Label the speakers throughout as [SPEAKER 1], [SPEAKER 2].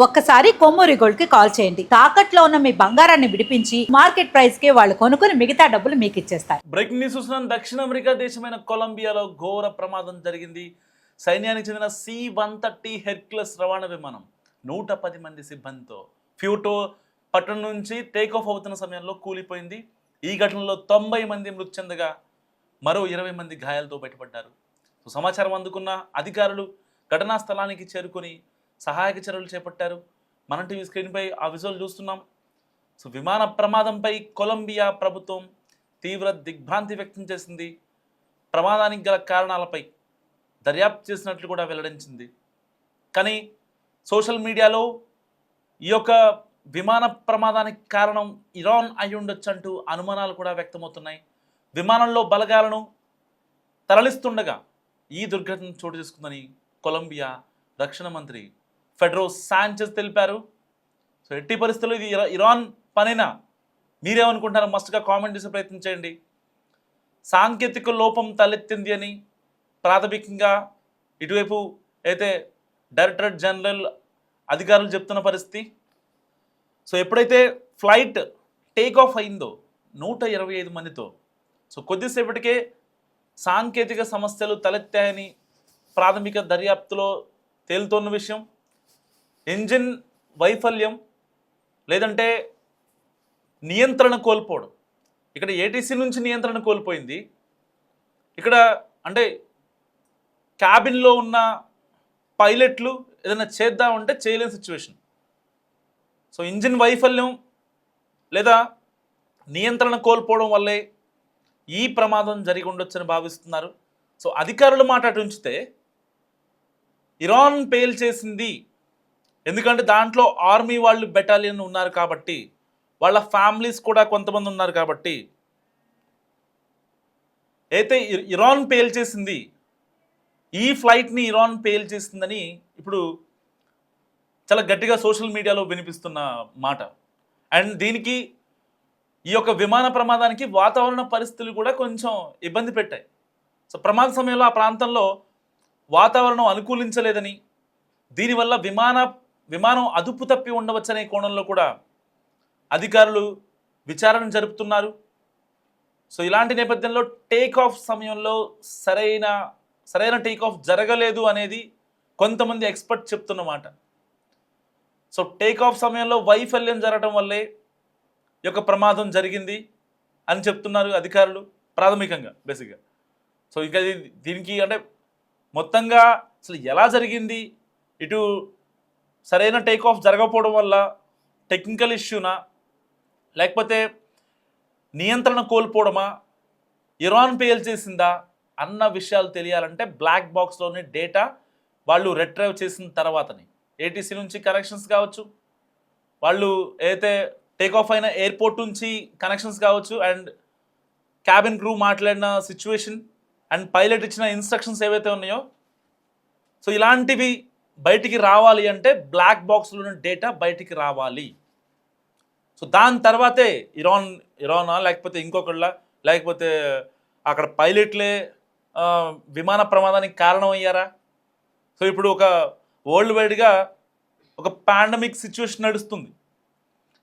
[SPEAKER 1] ఒక్కసారి కొమ్మూరి గోల్డ్ కి కాల్ చేయండి. తాకట్లో ఉన్న మీ బంగారాన్ని విడిపించి మార్కెట్ ప్రైస్ కి వాళ్ళు కొనుక్కుని మిగతా డబ్బులు మీకు ఇచ్చేస్తారు.
[SPEAKER 2] బ్రేకింగ్ న్యూస్ చూస్తున్నాం. దక్షిణ అమెరికా దేశమైన కొలంబియాలో ఘోర ప్రమాదం జరిగింది. సైన్యానికి చెందిన C-130 హెర్క్యులస్ రవాణా విమానం 110 మంది సిబ్బందితో ఫ్యూటో పట్టణం నుంచి టేక్ ఆఫ్ అవుతున్న సమయంలో కూలిపోయింది. ఈ ఘటనలో 90 మంది మృతి చెందగా మరో 20 మంది గాయాలతో బయటపడ్డారు. సమాచారం అందుకున్న అధికారులు ఘటనా స్థలానికి చేరుకొని సహాయక చర్యలు చేపట్టారు. మన టీవీ స్క్రీన్పై ఆ విజువల్ చూస్తున్నాం. విమాన ప్రమాదంపై కొలంబియా ప్రభుత్వం తీవ్ర దిగ్భ్రాంతి వ్యక్తం చేసింది. ప్రమాదానికి గల కారణాలపై దర్యాప్తు చేసినట్లు కూడా వెల్లడించింది. కానీ సోషల్ మీడియాలో ఈ యొక్క విమాన ప్రమాదానికి కారణం ఇరాన్ అయి ఉండొచ్చంటూ అనుమానాలు కూడా వ్యక్తమవుతున్నాయి. విమానంలో బలగాలను తరలిస్తుండగా ఈ దుర్ఘటన చోటు చేసుకుందని కొలంబియా రక్షణ మంత్రి ఫెడ్రో సాంచెజ్ తెలిపారు. ఎట్టి పరిస్థితుల్లో ఇది ఇరాన్ పనేనా? మీరేమనుకుంటారో మస్ట్గా కామెంట్ చేసే ప్రయత్నం చేయండి. సాంకేతిక లోపం తలెత్తింది అని ప్రాథమికంగా ఇటువైపు అయితే డైరెక్టరేట్ జనరల్ అధికారులు చెప్తున్న పరిస్థితి. ఎప్పుడైతే ఫ్లైట్ టేక్ ఆఫ్ అయిందో 125 మందితో కొద్దిసేపటికే సాంకేతిక సమస్యలు తలెత్తాయని ప్రాథమిక దర్యాప్తులో తేలుతోన్న విషయం. ఇంజిన్ వైఫల్యం లేదంటే నియంత్రణ కోల్పోవడం. ఇక్కడ ఏటీసీ నుంచి నియంత్రణ కోల్పోయింది. ఇక్కడ అంటే క్యాబిన్లో ఉన్న పైలట్లు ఏదైనా చేద్దామంటే చేయలేని సిచ్యువేషన్. ఇంజిన్ వైఫల్యం లేదా నియంత్రణ కోల్పోవడం వల్లే ఈ ప్రమాదం జరిగి ఉండొచ్చని భావిస్తున్నారు. అధికారుల మాట అటు ఉంచితే ఇరాన్ పేల్చేసింది. ఎందుకంటే దాంట్లో ఆర్మీ వాళ్ళు బెటాలియన్ ఉన్నారు కాబట్టి, వాళ్ళ ఫ్యామిలీస్ కూడా కొంతమంది ఉన్నారు కాబట్టి అయితే ఇరాన్ పేల్చేసింది, ఈ ఫ్లైట్ని ఇరాన్ పేల్చేసిందని ఇప్పుడు చాలా గట్టిగా సోషల్ మీడియాలో వినిపిస్తున్న మాట. అండ్ దీనికి ఈ యొక్క విమాన ప్రమాదానికి వాతావరణ పరిస్థితులు కూడా కొంచెం ఇబ్బంది పెట్టాయి. ప్రమాద సమయంలో ఆ ప్రాంతంలో వాతావరణం అనుకూలించలేదని, దీనివల్ల విమానం అదుపు తప్పి ఉండవచ్చనే కోణంలో కూడా అధికారులు విచారణ జరుపుతున్నారు. ఇలాంటి నేపథ్యంలో టేక్ ఆఫ్ సమయంలో సరైన టేక్ ఆఫ్ జరగలేదు అనేది కొంతమంది ఎక్స్పర్ట్ చెప్తున్నమాట. టేక్ ఆఫ్ సమయంలో వైఫల్యం జరగడం వల్లే ఈ యొక్క ప్రమాదం జరిగింది అని చెప్తున్నారు అధికారులు ప్రాథమికంగా బేసిక్గా. ఇంకా దీనికి అంటే మొత్తంగా అసలు ఎలా జరిగింది, ఇటు సరైన టేక్ ఆఫ్ జరగకపోవడం వల్ల టెక్నికల్ ఇష్యూనా లేకపోతే నియంత్రణ కోల్పోవడమా, ఇరాన్ పేల్చేసిందా అన్న విషయాలు తెలియాలంటే బ్లాక్ బాక్స్లోని డేటా వాళ్ళు రిట్రైవ్ చేసిన తర్వాతని ఏటీసీ నుంచి కనెక్షన్స్ కావచ్చు, వాళ్ళు ఏదైతే టేక్ ఆఫ్ అయిన ఎయిర్పోర్ట్ నుంచి కనెక్షన్స్ కావచ్చు, అండ్ క్యాబిన్ క్రూ మాట్లాడిన సిచ్యువేషన్ అండ్ పైలట్ ఇచ్చిన ఇన్స్ట్రక్షన్స్ ఏవైతే ఉన్నాయో ఇలాంటివి బయటికి రావాలి అంటే బ్లాక్ బాక్స్లోని డేటా బయటికి రావాలి. దాని తర్వాతే ఇరానా లేకపోతే ఇంకొకళ్ళ లేకపోతే అక్కడ పైలట్లే విమాన ప్రమాదానికి కారణం అయ్యారా? ఇప్పుడు ఒక వరల్డ్ వైడ్గా ఒక పాండమిక్ సిచ్యువేషన్ నడుస్తుంది.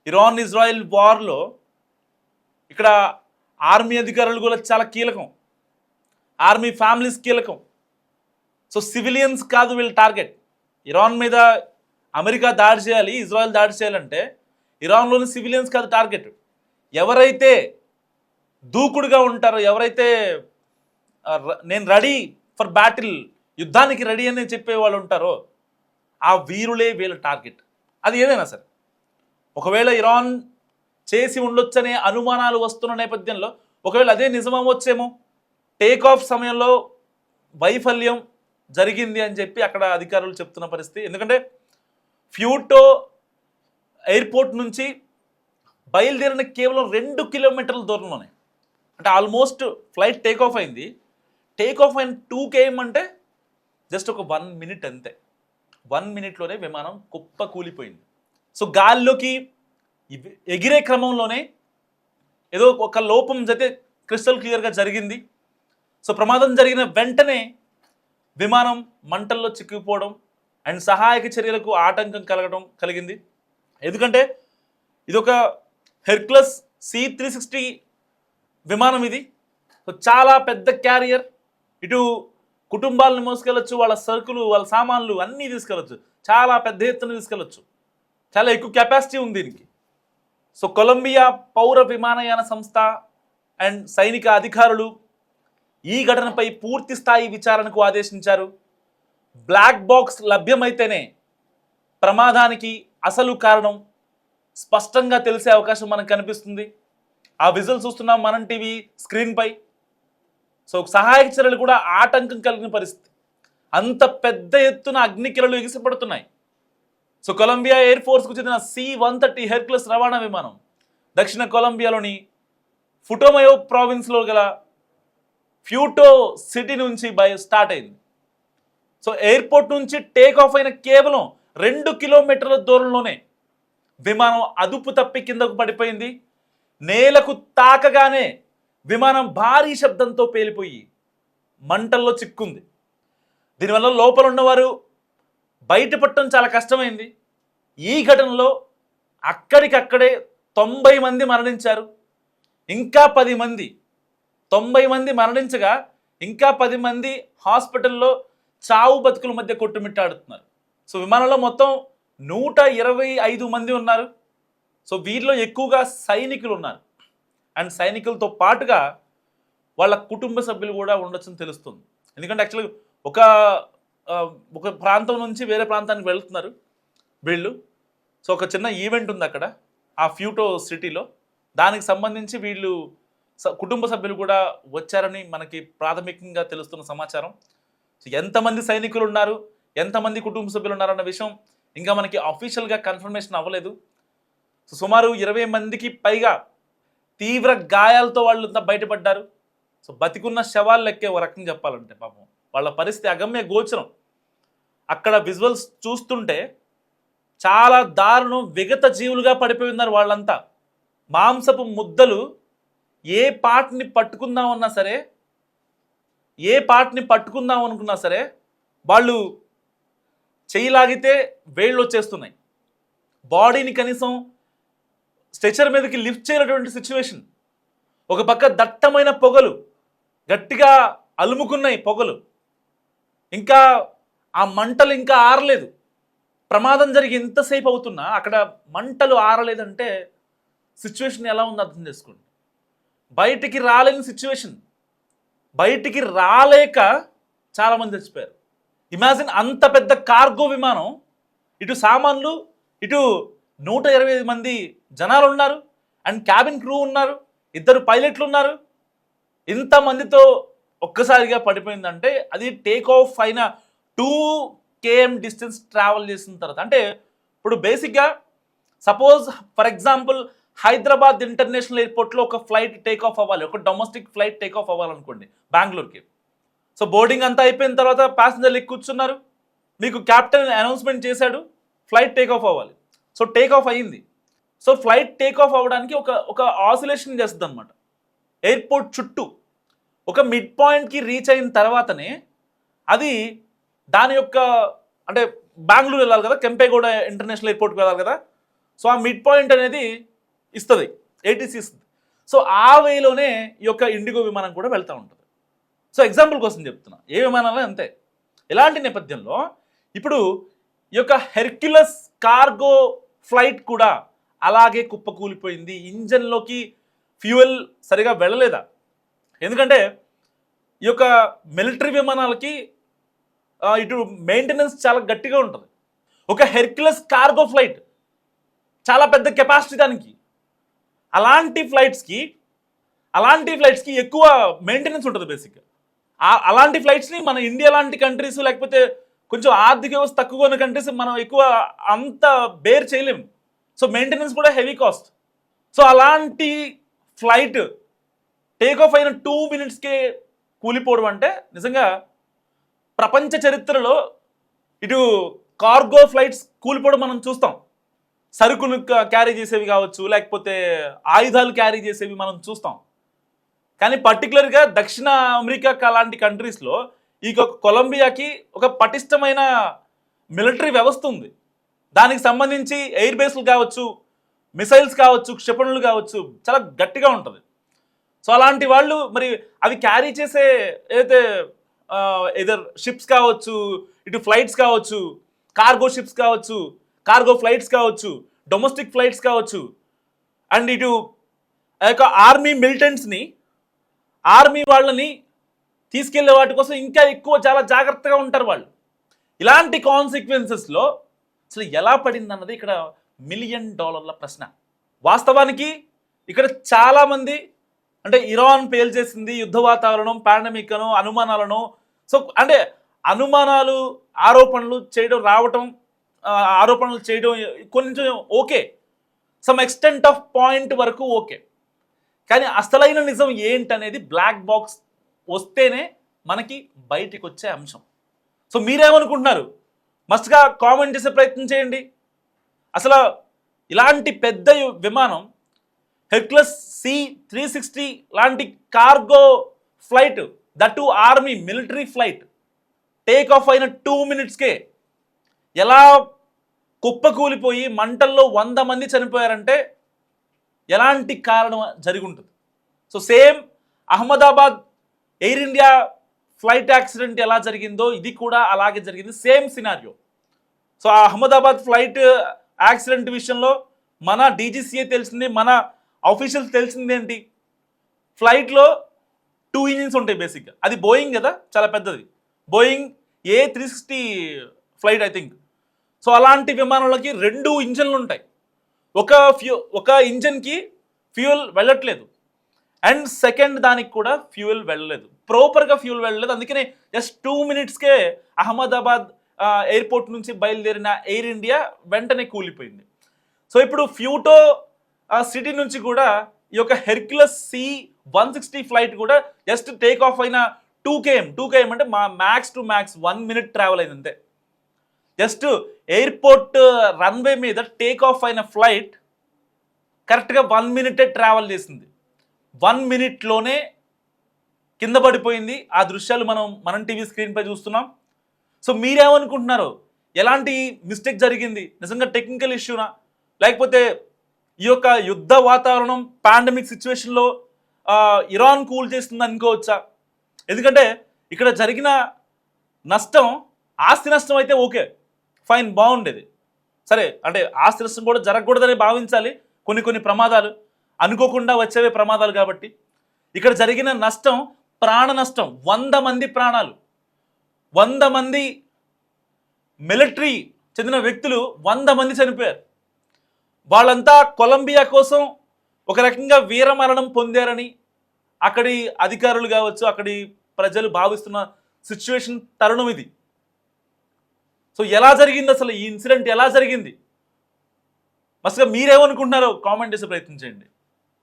[SPEAKER 2] ఇరాన్ ఇజ్రాయిల్ వార్లో ఇక్కడ ఆర్మీ అధికారులు కూడా చాలా కీలకం, ఆర్మీ ఫ్యామిలీస్ కీలకం. సివిలియన్స్ కాదు వీళ్ళ టార్గెట్. ఇరాన్ మీద అమెరికా దాడి చేయాలి, ఇజ్రాయెల్ దాడి చేయాలంటే ఇరాన్లోని సివిలియన్స్ కాదు టార్గెట్. ఎవరైతే దూకుడుగా ఉంటారో, ఎవరైతే నేను రెడీ ఫర్ బ్యాటిల్, యుద్ధానికి రెడీ అని చెప్పే వాళ్ళు ఉంటారో ఆ వీరులే వీళ్ళ టార్గెట్. అది ఏదైనా సరే, ఒకవేళ ఇరాన్ చేసి ఉండొచ్చనే అనుమానాలు వస్తున్న నేపథ్యంలో ఒకవేళ అదే నిజమవ్వచ్చేమో, టేక్ ఆఫ్ సమయంలో వైఫల్యం జరిగింది అని చెప్పి అక్కడ అధికారులు చెప్తున్న పరిస్థితి. ఎందుకంటే ఫ్యూటో ఎయిర్పోర్ట్ నుంచి బయలుదేరిన కేవలం 2 కిలోమీటర్ల దూరంలోనే, అంటే ఆల్మోస్ట్ ఫ్లైట్ టేక్ ఆఫ్ అయింది. టేక్ ఆఫ్ అయిన 2 km అంటే జస్ట్ ఒక 1 minute అంతే. 1 minuteలోనే విమానం కుప్ప కూలిపోయింది. గాల్లోకి ఎగిరే క్రమంలోనే ఏదో ఒక లోపం అయితే క్రిస్టల్ క్లియర్గా జరిగింది. ప్రమాదం జరిగిన వెంటనే విమానం మంటల్లో చిక్కుకుపోవడం అండ్ సహాయక చర్యలకు ఆటంకం కలిగింది. ఎందుకంటే ఇది ఒక హెర్క్యులస్ C-360 విమానం ఇది. సో చాలా పెద్ద క్యారియర్. ఇటు కుటుంబాలను మోసుకెళ్ళచ్చు, వాళ్ళ సరుకులు, వాళ్ళ సామాన్లు అన్నీ తీసుకెళ్ళచ్చు. చాలా పెద్ద ఎత్తున తీసుకెళ్ళచ్చు. చాలా ఎక్కువ కెపాసిటీ ఉంది దీనికి. సో కొలంబియా పౌర విమానయాన సంస్థ అండ్ సైనిక అధికారులు ఈ ఘటనపై పూర్తి స్థాయి విచారణకు ఆదేశించారు. బ్లాక్ బాక్స్ లభ్యమైతేనే ప్రమాదానికి అసలు కారణం స్పష్టంగా తెలిసే అవకాశం మనకు కనిపిస్తుంది. ఆ విజువల్ చూస్తున్నాం మనం టీవీ స్క్రీన్పై. సో సహాయక చర్యలు కూడా ఆటంకం కలిగిన పరిస్థితి. అంత పెద్ద ఎత్తున అగ్నికిరలు ఎగిసిపడుతున్నాయి. సో కొలంబియా ఎయిర్ ఫోర్స్కు చెందిన C-130 హెర్క్యులస్ రవాణా విమానం దక్షిణ కొలంబియాలోని ఫుటోమయో ప్రావిన్స్లో గల ఫ్యూటో సిటీ నుంచి స్టార్ట్ అయింది. సో ఎయిర్పోర్ట్ నుంచి టేక్ ఆఫ్ అయిన కేవలం 2 కిలోమీటర్ల దూరంలోనే విమానం అదుపు తప్పి కిందకు పడిపోయింది. నేలకు తాకగానే విమానం భారీ శబ్దంతో పేలిపోయి మంటల్లో చిక్కుంది. దీనివల్ల లోపల ఉన్నవారు బయటపడటం చాలా కష్టమైంది. ఈ ఘటనలో అక్కడికక్కడే 90 మంది మరణించారు. ఇంకా 10 మంది 90 మంది మరణించగా ఇంకా 10 మంది హాస్పిటల్లో చావు బతుకుల మధ్య కొట్టుమిట్టాడుతున్నారు. సో విమానంలో మొత్తం 125 మంది ఉన్నారు. సో వీరిలో ఎక్కువగా సైనికులు ఉన్నారు. అండ్ సైనికులతో పాటుగా వాళ్ళ కుటుంబ సభ్యులు కూడా ఉండొచ్చని తెలుస్తుంది. ఎందుకంటే యాక్చువల్గా ఒక ప్రాంతం నుంచి వేరే ప్రాంతానికి వెళ్తున్నారు వీళ్ళు. సో ఒక చిన్న ఈవెంట్ ఉంది అక్కడ ఆ ఫ్యూటో సిటీలో. దానికి సంబంధించి వీళ్ళు కుటుంబ సభ్యులు కూడా వచ్చారని మనకి ప్రాథమికంగా తెలుస్తున్న సమాచారం. సో ఎంతమంది సైనికులు ఉన్నారు, ఎంతమంది కుటుంబ సభ్యులు ఉన్నారన్న విషయం ఇంకా మనకి అఫీషియల్గా కన్ఫర్మేషన్ అవ్వలేదు. సో సుమారు 20 మందికి పైగా తీవ్ర గాయాలతో వాళ్ళు బయటపడ్డారు. సో బతికున్న శవాలు లెక్కే ఒక రకంగా చెప్పాలంటే పాపం వాళ్ళ పరిస్థితి అగమ్య గోచరం. అక్కడ విజువల్స్ చూస్తుంటే చాలా దారుణం, విగత జీవులుగా పడిపోయి ఉన్నారు వాళ్ళంతా. మాంసపు ముద్దలు ఏ పార్ట్ని పట్టుకుందామన్నా సరే, ఏ పార్ట్ని పట్టుకుందాం అనుకున్నా సరే వాళ్ళు చెయ్యి లాగితే వేళ్ళు వచ్చేస్తున్నాయి. బాడీని కనీసం స్ట్రెచర్ మీదకి లిఫ్ట్ చేయనటువంటి సిచ్యువేషన్. ఒక పక్క దట్టమైన పొగలు, గట్టిగా అలుముకున్నాయి పొగలు. ఇంకా ఆ మంటలు ఇంకా ఆరలేదు. ప్రమాదం జరిగి ఎంతసేపు అవుతున్నా అక్కడ మంటలు ఆరలేదంటే సిచ్యువేషన్ ఎలా ఉందో అర్థం చేసుకోండి. బయటికి రాలేని సిచ్యువేషన్. బయటికి రాలేక చాలామంది చచ్చిపోయారు. ఇమాజిన్, అంత పెద్ద కార్గో విమానం, ఇటు సామాన్లు, ఇటు 125 మంది జనాలు ఉన్నారు, అండ్ క్యాబిన్ క్రూ ఉన్నారు, 2 పైలట్లు ఉన్నారు. ఇంతమందితో ఒక్కసారిగా పడిపోయిందంటే అది టేక్ ఆఫ్ అయిన 2 km డిస్టెన్స్ ట్రావెల్ చేసిన తర్వాత. అంటే ఇప్పుడు బేసిక్గా suppose for example Hyderabad international ఎయిర్పోర్ట్లో ఒక ఫ్లైట్ టేక్ ఆఫ్ అవ్వాలి, ఒక డొమెస్టిక్ ఫ్లైట్ టేక్ ఆఫ్ అవ్వాలనుకోండి బెంగళూరుకి. సో బోర్డింగ్ అంతా అయిపోయిన తర్వాత ప్యాసింజర్లు ఎక్కి కూర్చున్నారు, మీకు క్యాప్టెన్ అనౌన్స్మెంట్ చేశాడు ఫ్లైట్ టేక్ ఆఫ్ అవ్వాలి. సో టేక్ ఆఫ్ అయ్యింది. సో ఫ్లైట్ టేక్ ఆఫ్ అవ్వడానికి ఒక ఆసిలేషన్ చేస్తుంది అనమాట ఎయిర్పోర్ట్ చుట్టూ. ఒక మిడ్ పాయింట్కి రీచ్ అయిన తర్వాతనే అది దాని యొక్క, అంటే బెంగళూరు వెళ్ళాలి కదా, కెంపేగౌడ ఇంటర్నేషనల్ ఎయిర్పోర్ట్కి వెళ్ళాలి కదా. సో ఆ మిడ్ పాయింట్ అనేది ఇస్తుంది, ఏటీసీ ఇస్తుంది. సో ఆ వేలోనే ఈ యొక్క ఇండిగో విమానం కూడా వెళ్తూ ఉంటుంది. సో ఎగ్జాంపుల్ కోసం చెప్తున్నా, ఏ విమానంలో అంతే. ఇలాంటి నేపథ్యంలో ఇప్పుడు ఈ యొక్క హెర్క్యులస్ కార్గో ఫ్లైట్ కూడా అలాగే కుప్పకూలిపోయింది. ఇంజన్లోకి ఫ్యూయల్ సరిగా వెళ్ళలేదా? ఎందుకంటే ఈ యొక్క మిలిటరీ విమానాలకి ఇటు మెయింటెనెన్స్ చాలా గట్టిగా ఉంటుంది. ఒక హెర్క్యులస్ కార్గో ఫ్లైట్ చాలా పెద్ద కెపాసిటీ దానికి. అలాంటి ఫ్లైట్స్కి ఎక్కువ మెయింటెనెన్స్ ఉంటుంది బేసిక్గా. అలాంటి ఫ్లైట్స్ని మన ఇండియా లాంటి కంట్రీస్, లేకపోతే కొంచెం ఆర్థిక వ్యవస్థ తక్కువ ఉన్న కంట్రీస్ మనం ఎక్కువ అంత బేర్ చేయలేము. సో మెయింటెనెన్స్ కూడా హెవీ కాస్ట్. సో అలాంటి ఫ్లైట్ టేక్ ఆఫ్ అయిన 2 minutesకే కూలిపోవడం అంటే నిజంగా ప్రపంచ చరిత్రలో ఇటు కార్గో ఫ్లైట్స్ కూలిపోవడం మనం చూస్తాం. సరుకులు క్యారీ చేసేవి కావచ్చు, లేకపోతే ఆయుధాలు క్యారీ చేసేవి మనం చూస్తాం. కానీ పర్టికులర్గా దక్షిణ అమెరికా లాంటి కంట్రీస్లో ఈ కొలంబియాకి ఒక పటిష్టమైన మిలిటరీ వ్యవస్థ ఉంది. దానికి సంబంధించి ఎయిర్ బేస్లు కావచ్చు, మిసైల్స్ కావచ్చు, క్షిపణులు కావచ్చు, చాలా గట్టిగా ఉంటుంది. సో అలాంటి వాళ్ళు మరి అవి క్యారీ చేసే ఏదైతే ఎదర్ షిప్స్ కావచ్చు, ఇటు ఫ్లైట్స్ కావచ్చు, కార్గో షిప్స్ కావచ్చు, కార్గో ఫ్లైట్స్ కావచ్చు, డొమెస్టిక్ ఫ్లైట్స్ కావచ్చు, అండ్ ఇటు ఆ యొక్క ఆర్మీ మిలిటెంట్స్ని, ఆర్మీ వాళ్ళని తీసుకెళ్లే వాటి కోసం ఇంకా ఎక్కువ చాలా జాగ్రత్తగా ఉంటారు వాళ్ళు. ఇలాంటి కాన్సిక్వెన్సెస్లో అసలు ఎలా పడింది అన్నది ఇక్కడ $1 మిలియన్ ప్రశ్న. వాస్తవానికి ఇక్కడ చాలామంది అంటే ఇరాన్ పేల్చేసింది యుద్ధ వాతావరణం, పాండమిక్ అను, అనుమానాలను, సో అంటే అనుమానాలు, ఆరోపణలు చేయడం రావటం, ఆరోపణలు చేయడం కొంచెం okay, some extent of point వరకు ఓకే. కానీ అసలైన నిజం ఏంటనేది బ్లాక్ బాక్స్ వస్తేనే మనకి బయటికి వచ్చే అంశం. సో మీరేమనుకుంటున్నారు? మస్ట్గా కామెంట్ చేసే ప్రయత్నం చేయండి. అసలు ఇలాంటి పెద్ద విమానం హెర్క్యులస్ C-360 లాంటి cargo flight, that army military flight, take off అయిన 2 మినిట్స్కే ఎలా కుప్పకూలిపోయి మంటల్లో 100 మంది చనిపోయారంటే ఎలాంటి కారణం జరిగి ఉంటుంది. So same Ahmedabad air India flight accident ఎలా జరిగిందో ఇది కూడా అలాగే జరిగింది, సేమ్ సినారియో. సో ఆ అహ్మదాబాద్ ఫ్లైట్ యాక్సిడెంట్ విషయంలో మన డీజీసీఏ తెలిసింది, మన ఆఫీషియల్స్ తెలిసింది ఏంటి? ఫ్లైట్లో 2 ఇంజిన్స్ ఉంటాయి బేసిక్గా. అది బోయింగ్ కదా, చాలా పెద్దది, Boeing A360 flight I think. So అలాంటి విమానంలోకి 2 ఇంజన్లు ఉంటాయి. ఒక ఇంజన్కి ఫ్యూయల్ వెళ్ళట్లేదు, అండ్ సెకండ్ దానికి కూడా ఫ్యూయల్ వెళ్ళలేదు, ప్రాపర్గా ఫ్యూయల్ వెళ్ళలేదు. అందుకనే జస్ట్ 2 మినిట్స్కే అహ్మదాబాద్ ఎయిర్పోర్ట్ నుంచి బయలుదేరిన ఎయిర్ ఇండియా వెంటనే కూలిపోయింది. సో ఇప్పుడు ఫ్యూటో సిటీ నుంచి కూడా ఈ యొక్క హెర్క్యులస్ C-160 ఫ్లైట్ కూడా జస్ట్ టేక్ ఆఫ్ అయిన 2 km అంటే max to max 1 minute travel అయింది అంతే. జస్ట్ ఎయిర్పోర్ట్ రన్వే మీద టేక్ ఆఫ్ అయిన ఫ్లైట్ కరెక్ట్గా 1 మినిటే ట్రావెల్ చేసింది. 1 మినిట్లోనే కింద పడిపోయింది. ఆ దృశ్యాలు మనం టీవీ స్క్రీన్పై చూస్తున్నాం. సో మీరేమనుకుంటున్నారు? ఎలాంటి మిస్టేక్ జరిగింది? నిజంగా టెక్నికల్ ఇష్యూనా, లేకపోతే ఈ యొక్క యుద్ధ వాతావరణం, పాండమిక్ సిచ్యువేషన్లో ఇరాన్ కూల్ చేస్తుంది అనుకోవచ్చా? ఎందుకంటే ఇక్కడ జరిగిన నష్టం ఆస్తి నష్టం అయితే ఓకే, ఫైన్, బాగుండేది, సరే, అంటే ఆస్తి నష్టం కూడా జరగకూడదని భావించాలి. కొన్ని ప్రమాదాలు అనుకోకుండా వచ్చేవే ప్రమాదాలు కాబట్టి. ఇక్కడ జరిగిన నష్టం ప్రాణ నష్టం, 100 మంది ప్రాణాలు, 100 మంది మిలిటరీ చెందిన వ్యక్తులు 100 మంది చనిపోయారు. వాళ్ళంతా కొలంబియా కోసం ఒక రకంగా వీరమరణం పొందారని అక్కడి అధికారులు కావచ్చు, అక్కడి ప్రజలు భావిస్తున్న సిచ్యువేషన్ తరుణం ఇది. సో ఎలా జరిగింది అసలు ఈ ఇన్సిడెంట్, ఎలా జరిగింది? మస్తుగా మీరేమనుకుంటున్నారో కామెంట్ చేసే ప్రయత్నం చేయండి.